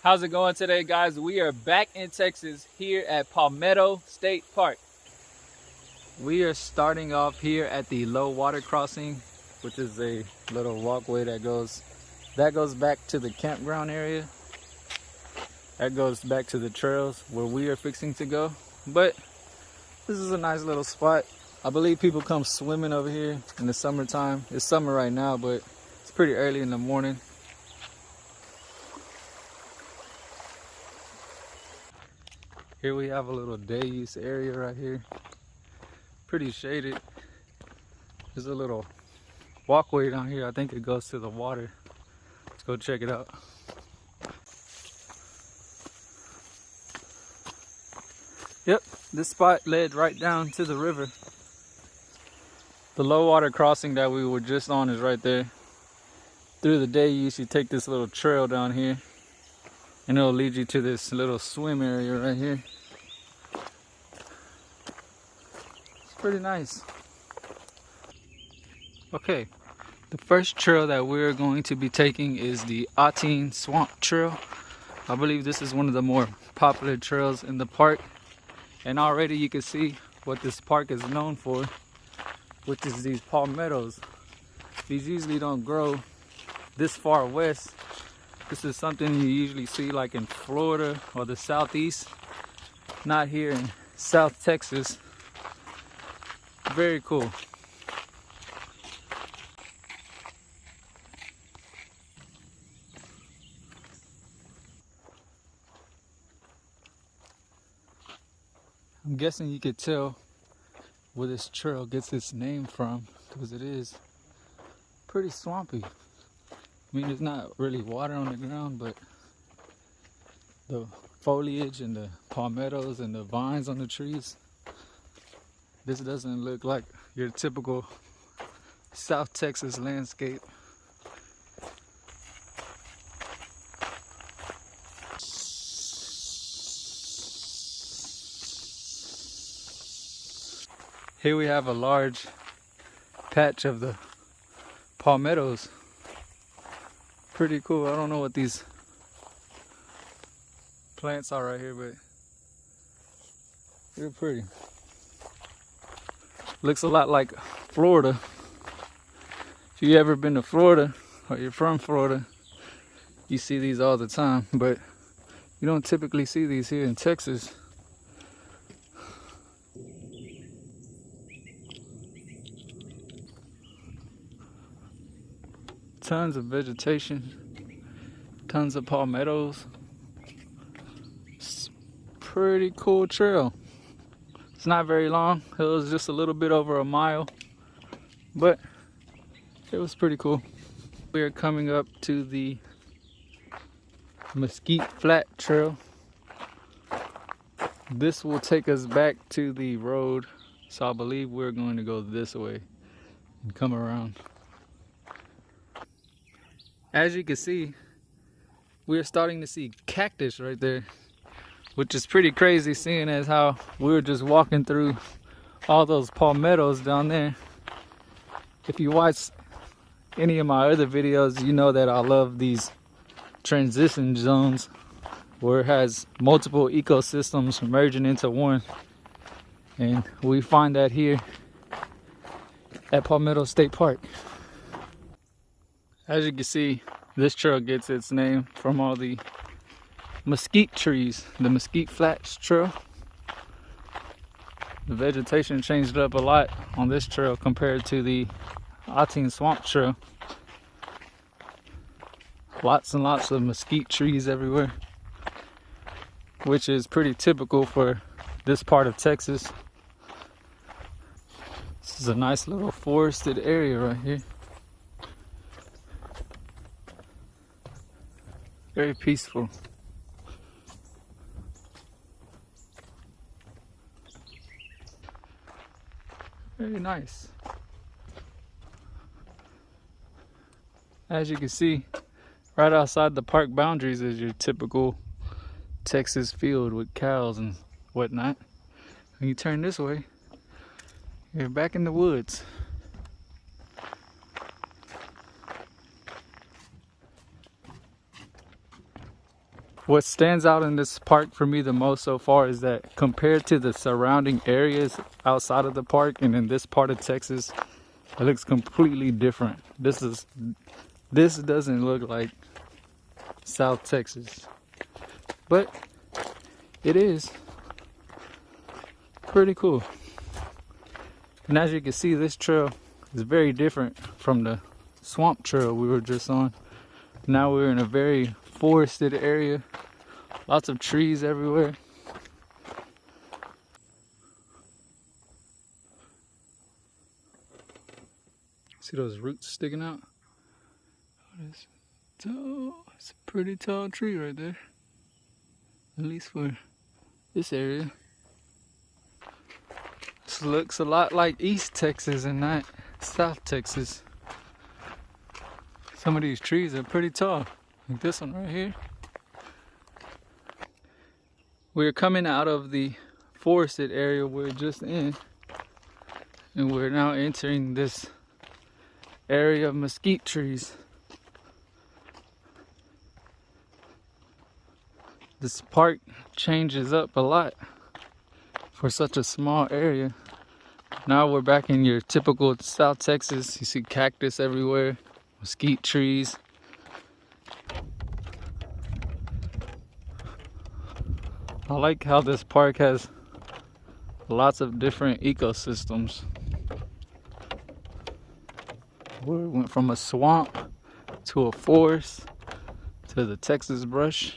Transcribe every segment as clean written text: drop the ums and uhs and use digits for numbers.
How's it going today, guys? We are back in Texas here at Palmetto State Park. We are starting off here at the low water crossing, which is a little walkway that goes back to the campground area. That goes back to the trails where we are fixing to go. But this is a nice little spot. I believe people come swimming over here in the summertime. It's summer right now, but it's pretty early in the morning. Here we have a little day use area right here. Pretty shaded. There's a little walkway down here. I think it goes to the water. Let's go check it out. Yep, this spot led right down to the river. The low water crossing that we were just on is right there. Through the day, you should take this little trail down here, and it'll lead you to this little swim area right here. It's pretty nice. Okay, the first trail that we're going to be taking is the Ottine Swamp Trail. I believe this is one of the more popular trails in the park. And already you can see what this park is known for, which is these palmettos. These usually don't grow this far west. This is something you usually see like in Florida or the Southeast, not here in South Texas. Very cool. I'm guessing you could tell where this trail gets its name from, because it is pretty swampy. I mean, there's not really water on the ground, but the foliage and the palmettos and the vines on the trees, this doesn't look like your typical South Texas landscape. Here we have a large patch of the palmettos. Pretty cool. I don't know what these plants are right here, but they're pretty. Looks a lot like Florida. If you ever been to Florida or you're from Florida, you see these all the time, but you don't typically see these here in Texas. Tons of vegetation, tons of palmettos. It's a pretty cool trail. It's not very long. It was just a little bit over a mile, but it was pretty cool. We are coming up to the Mesquite Flat Trail. This will take us back to the road, so I believe we're going to go this way and come around. As you can see, we're starting to see cactus right there, which is pretty crazy, seeing as how we were just walking through all those palmettos down there. If you watch any of my other videos, you know that I love these transition zones where it has multiple ecosystems merging into one. And we find that here at Palmetto State Park. As you can see, this trail gets its name from all the mesquite trees, the Mesquite Flats Trail. The vegetation changed up a lot on this trail compared to the Ottine Swamp Trail. Lots and lots of mesquite trees everywhere, which is pretty typical for this part of Texas. This is a nice little forested area right here. Very peaceful. Very nice. As you can see, right outside the park boundaries is your typical Texas field with cows and whatnot. When you turn this way, you're back in the woods. What stands out in this park for me the most so far is that compared to the surrounding areas outside of the park and in this part of Texas, it looks completely different. This doesn't look like South Texas, but it is pretty cool. And as you can see, this trail is very different from the swamp trail we were just on. Now we're in a very forested area, lots of trees everywhere. See those roots sticking out? It's a pretty tall tree right there, at least for this area. This looks a lot like East Texas and not South Texas. Some of these trees are pretty tall, like this one right here. We're coming out of the forested area we're just in, and we're now entering this area of mesquite trees. This park changes up a lot for such a small area. Now we're back in your typical South Texas. You see cactus everywhere, mesquite trees. I like how this park has lots of different ecosystems. We went from a swamp to a forest to the Texas brush.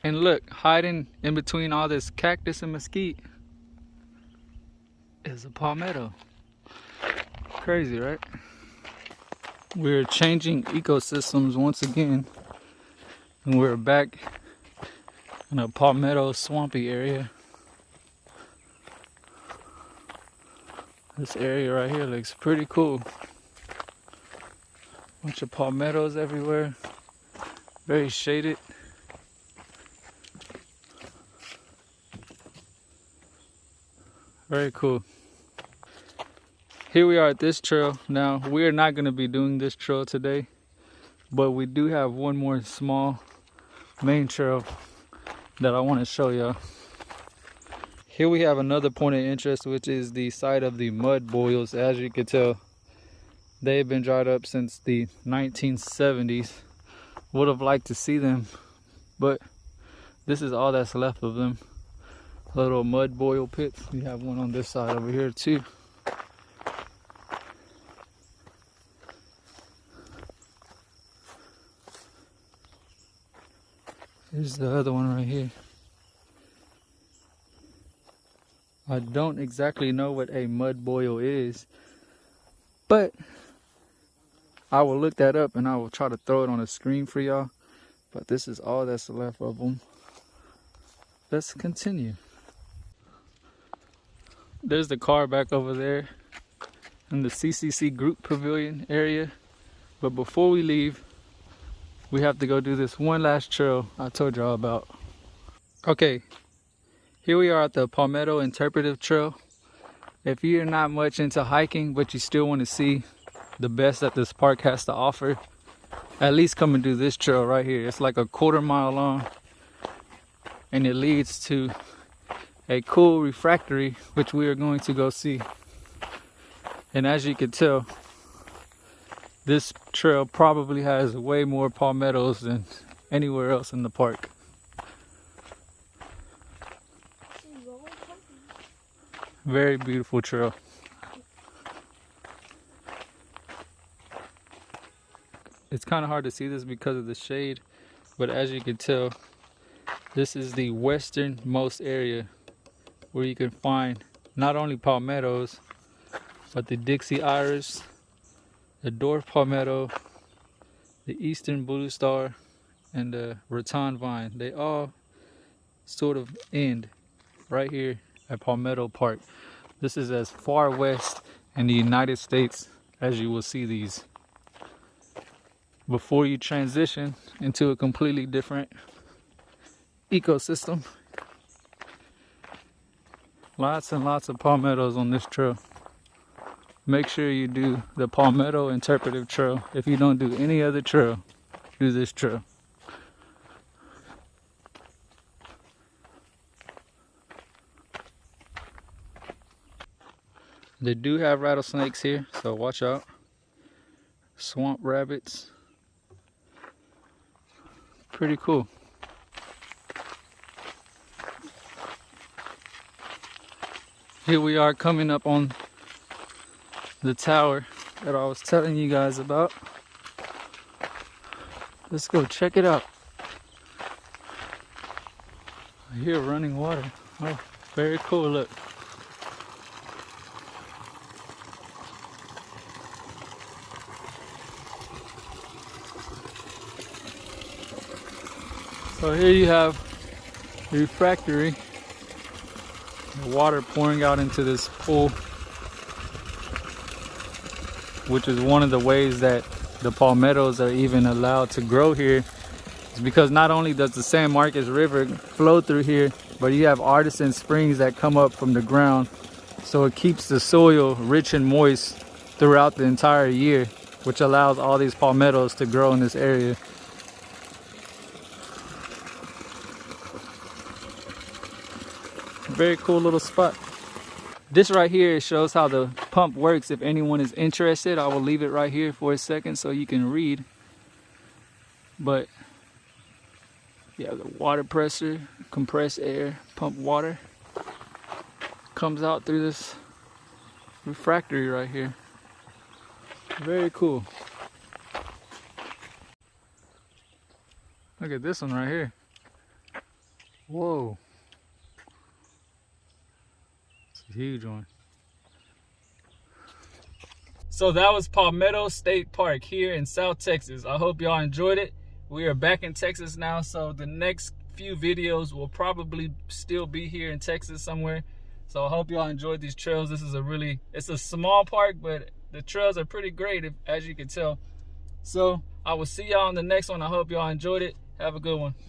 And look, hiding in between all this cactus and mesquite is a palmetto. Crazy, right? We're changing ecosystems once again, and we're back in a palmetto swampy area. This area right here looks pretty cool. Bunch of palmettos everywhere, very shaded. Very cool. Here we are at this trail. Now, we are not going to be doing this trail today, but we do have one more small main trail that I want to show y'all. Here we have another point of interest, which is the site of the mud boils. As you can tell, they've been dried up since the 1970s. Would have liked to see them, but this is all that's left of them. Little mud boil pits. We have one on this side over here too. Here's the other one right here. I don't exactly know what a mud boil is, but I will look that up and I will try to throw it on the screen for y'all. But this is all that's left of them. Let's continue. There's the car back over there in the CCC group pavilion area. But before we leave, we have to go do this one last trail I told y'all about. Okay, here we are at the Palmetto Interpretive Trail. If you're not much into hiking, but you still want to see the best that this park has to offer, at least come and do this trail right here. It's like a 1/4 mile long, and it leads to a cool refractory, which we are going to go see. And as you can tell, this trail probably has way more palmettos than anywhere else in the park. Very beautiful trail. It's kind of hard to see this because of the shade, but as you can tell, this is the westernmost area where you can find not only palmettos, but the Dixie iris, the dwarf palmetto, the eastern blue star, and the rattan vine. They all sort of end right here at Palmetto Park. This is as far west in the United States as you will see these. Before you transition into a completely different ecosystem. Lots and lots of palmettos on this trail. make sure you do the Palmetto Interpretive Trail. If you don't do any other trail, do this trail. They do have rattlesnakes here, so watch out. Swamp rabbits. Pretty cool. Here we are coming up on the tower that I was telling you guys about. Let's go check it out. I hear running water. Oh, very cool, look. So here you have the refractory, the water pouring out into this pool, which is one of the ways that the palmettos are even allowed to grow here. It's because not only does the San Marcos River flow through here, but you have artesian springs that come up from the ground, so it keeps the soil rich and moist throughout the entire year, which allows all these palmettos to grow in this area. Very cool little spot. This right here shows how the pump works. If anyone is interested, I will leave it right here for a second so you can read. But yeah, the water pressure, compressed air, pump water comes out through this refractory right here. Very cool. Look at this one right here. Whoa. It's a huge one. So that was Palmetto State Park here in South Texas. I hope y'all enjoyed it. We are back in Texas now, so the next few videos will probably still be here in Texas somewhere. So I hope y'all enjoyed these trails. This is it's a small park, but the trails are pretty great, as you can tell. So I will see y'all on the next one. I hope y'all enjoyed it. Have a good one.